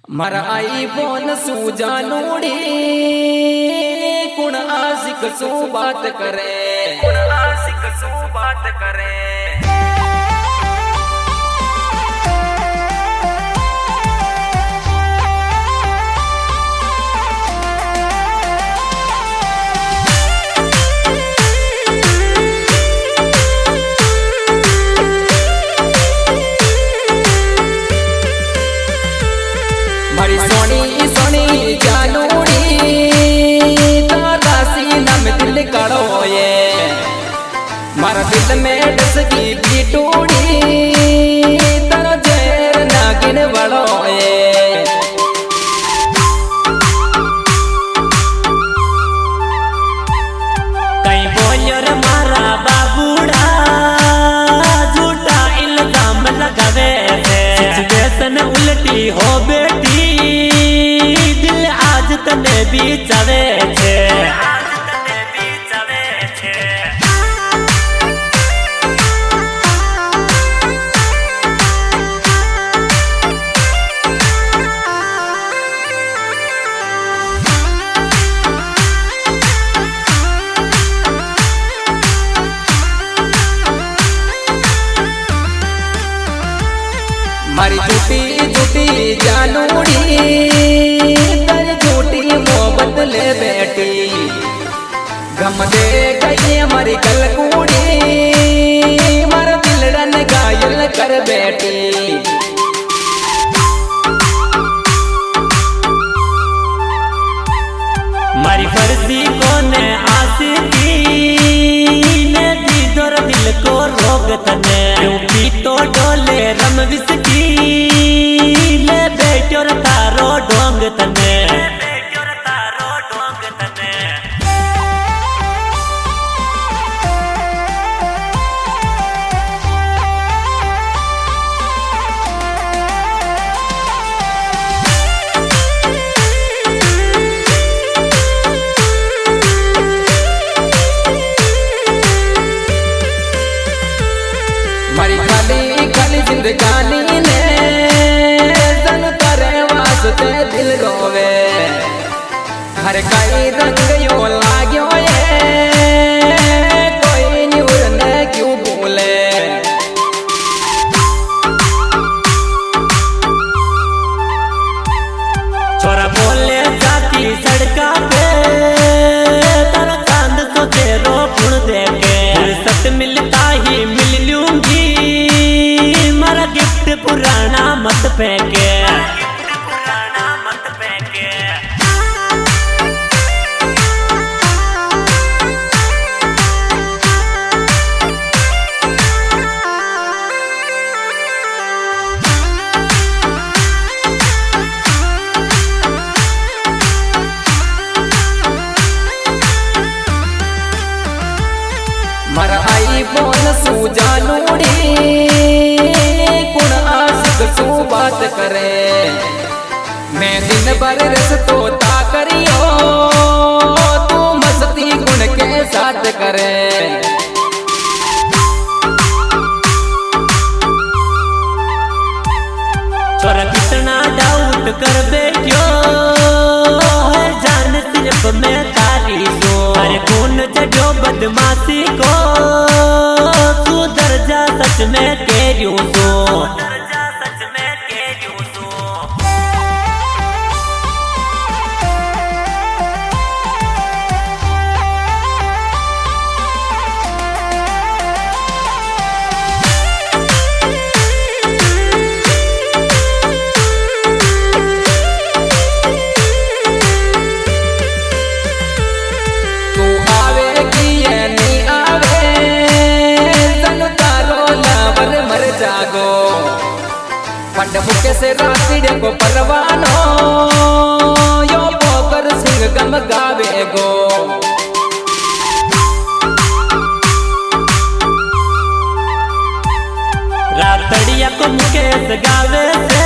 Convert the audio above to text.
मारा आई फोन सूजा नूड़ी कुण आशिक सो बात करे, कुण आशिक सो बात करे। मारी सोनी सोनी जानूड़ी तारा सीना में दिल कड़ो ये, मारा दिल में डसकी पीटूड़ी तारा जहर नागिन बड़ो ये। कहीं बोलियो रे मारा बाबूड़ा झूठा इल्जाम लगावे है, सिचुएशन उल्टी हो बेटी तने बीचावे छे। मारी झूठी झूठी जानूड़ी मोहब्बत ले बैठी गम दे गई हमारी कलकूड़ी, मारा दिलड़न घायल कर बैठी। मारी फर्जी कोने आशिकी ने दी दर दिल को रोग तने, क्यों पी तो डोले रम विस्की ले बैठो तारो डोंग तने। मारी खाली खाली जिंदगानी ने जन करे वास्ते दिल रोवे, हर कई रंग यो लाग्यो ये कोई न्यूर ने क्यों बोले। छोरा बोले जाती सड़का पे तारा चांद सो तेरो गुण देके, फुर्सत मिलता ही मिल लूंगी मारा गिफ्ट पुराना मत फेंके। मारा आई फोन सूजा नूड़ी कुण आशिक सो बात करे, मैं दिन भर रस्तो ता करियो तू मस्ती गुण के साथ करे। छोरा कितना डाउट कर बैठो है जान सिर्फ मैं तारी दो, अरे कौन चढ़ो बदमाशी को तू दर्जा सच में कह रही तो। मुके से रातिड़े को परवानो यो पोकर सिंह गम गावे गो। रातड़िया को मुकेश गावे से